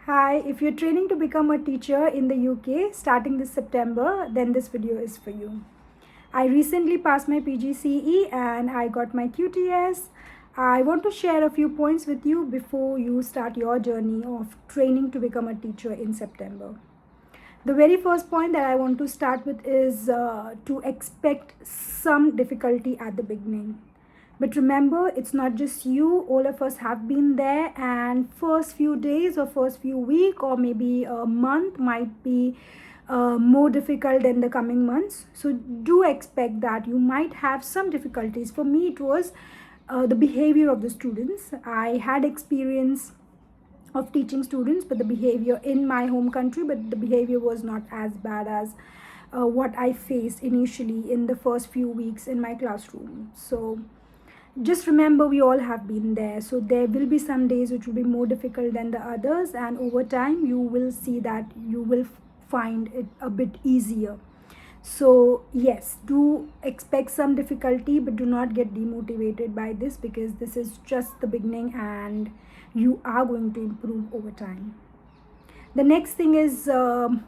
Hi, if you're training to become a teacher in the UK starting this September, then this video is for you. I recently passed my PGCE and I got my QTS. I want to share a few points with you before you start your journey of training to become a teacher in September. The very first point that I want to start with is to expect some difficulty at the beginning. But remember, it's not just you, all of us have been there, and first few days or first few week or maybe a month might be more difficult than the coming months. So do expect that you might have some difficulties. For me, it was the behavior of the students. I had experience of teaching students, but the behavior in my home country, but the behavior was not as bad as what I faced initially in the first few weeks in my classroom. So just remember, we all have been there. So there will be some days which will be more difficult than the others, and over time you will see that you will find it a bit easier. So yes, do expect some difficulty, but do not get demotivated by this, because this is just the beginning and you are going to improve over time. The next thing is learn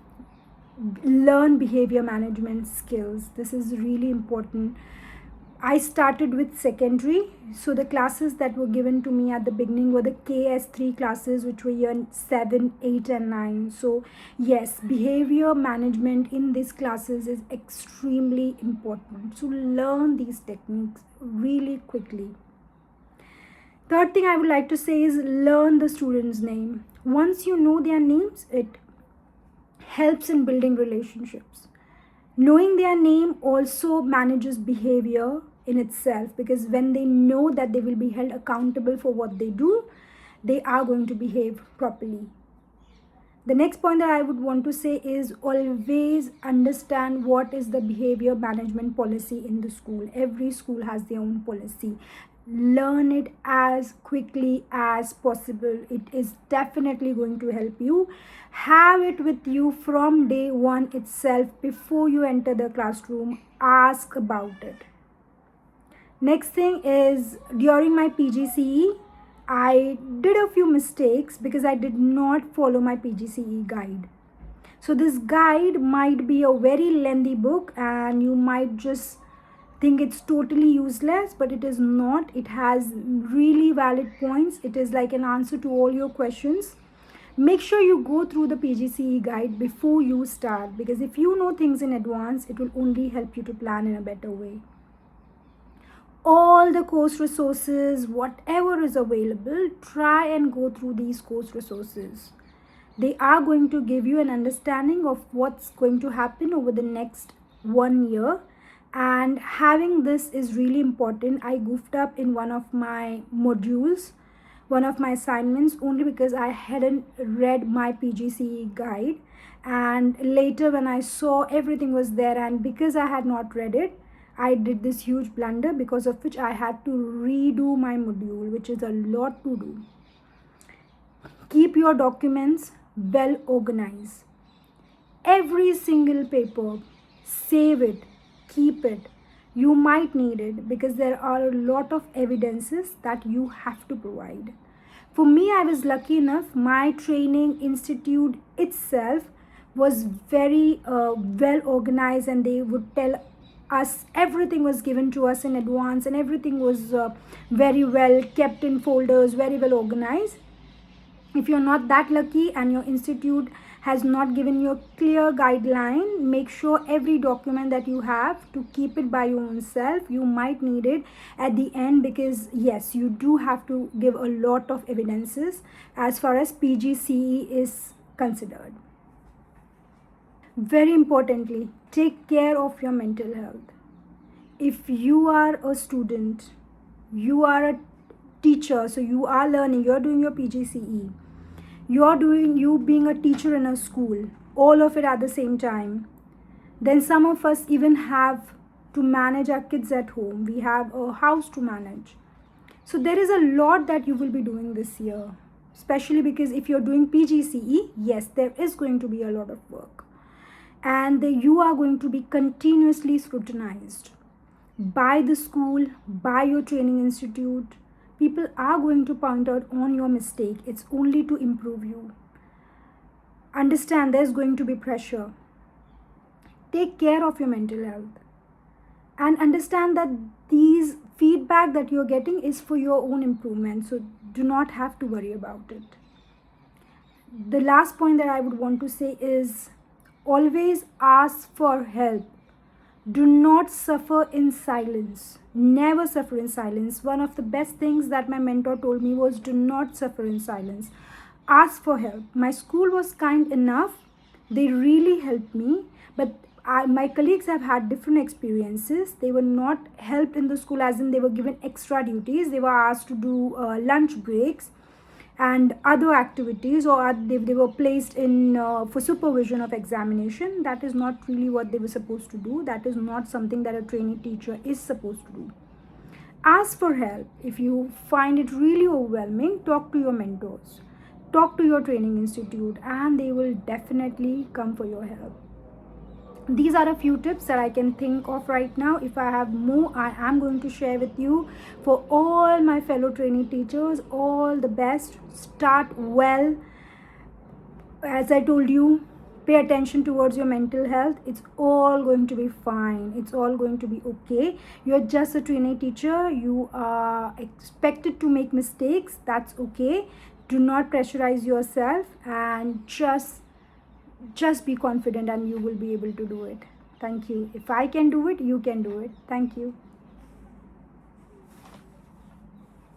behavior management skills. This is really important. I started with secondary, so the classes that were given to me at the beginning were the KS3 classes, which were year 7, 8 and 9. So yes, behavior management in these classes is extremely important. So learn these techniques really quickly. Third thing I would like to say is learn the student's name. Once you know their names, it helps in building relationships. Knowing their name also manages behavior in itself, because when they know that they will be held accountable for what they do, they are going to behave properly. The next point that I would want to say is always understand what is the behavior management policy in the school. Every school has their own policy. Learn it as quickly as possible. It is definitely going to help you. Have it with you from day one itself. Before you enter the classroom, ask about it. Next thing is, during my PGCE, I did a few mistakes because I did not follow my PGCE guide. So this guide might be a very lengthy book and you might just think it's totally useless, but it is not. It has really valid points. It is like an answer to all your questions. Make sure you go through the PGCE guide before you start, because if you know things in advance, it will only help you to plan in a better way. All the course resources, whatever is available, try and go through these course resources. They are going to give you an understanding of what's going to happen over the next 1 year, and having this is really important. I goofed up in one of my modules, one of my assignments, only because I hadn't read my PGCE guide, and later when I saw everything was there, and because I had not read it, I did this huge blunder, because of which I had to redo my module, which is a lot to do. Keep your documents well organized. Every single paper, save it, keep it. You might need it because there are a lot of evidences that you have to provide. For me, I was lucky enough, my training institute itself was very well organized, and they would tell us everything was given to us in advance, and everything was very well kept in folders, very well organized. If you're not that lucky and your institute has not given you a clear guideline, make sure every document that you have to keep it by your own self. You might need it at the end, because yes, you do have to give a lot of evidences as far as PGCE is considered. Very importantly, take care of your mental health. If you are a student, you are a teacher, so you are learning, you're doing your PGCE, you being a teacher in a school, all of it at the same time. Then some of us even have to manage our kids at home. We have a house to manage. So there is a lot that you will be doing this year, especially because if you're doing PGCE, yes, there is going to be a lot of work, and you are going to be continuously scrutinized by the school, by your training institute. People are going to point out on your mistake. It's only to improve you. understand there's going to be pressure. Take care of your mental health and understand that these feedback that you're getting is for your own improvement, so do not have to worry about it. The last point that I would want to say is always ask for help. Do not suffer in silence. Never suffer in silence. One of the best things that my mentor told me was do not suffer in silence. Ask for help. My school was kind enough. They really helped me. But my colleagues have had different experiences. They were not helped in the school, as in they were given extra duties. They were asked to do lunch breaks and other activities, or they were placed in for supervision of examination. That is not really what they were supposed to do. That is not something that a trainee teacher is supposed to do. Ask for help. If you find it really overwhelming, talk to your mentors, talk to your training institute, and they will definitely come for your help. These are a few tips that I can think of right now. If I have more, I am going to share with you. For all my fellow trainee teachers, all the best. Start well. As I told you, pay attention towards your mental health. It's all going to be fine. It's all going to be okay. You're just a trainee teacher. You are expected to make mistakes. That's okay. Do not pressurize yourself, and just be confident, and you will be able to do it. Thank you. If I can do it, you can do it. Thank you.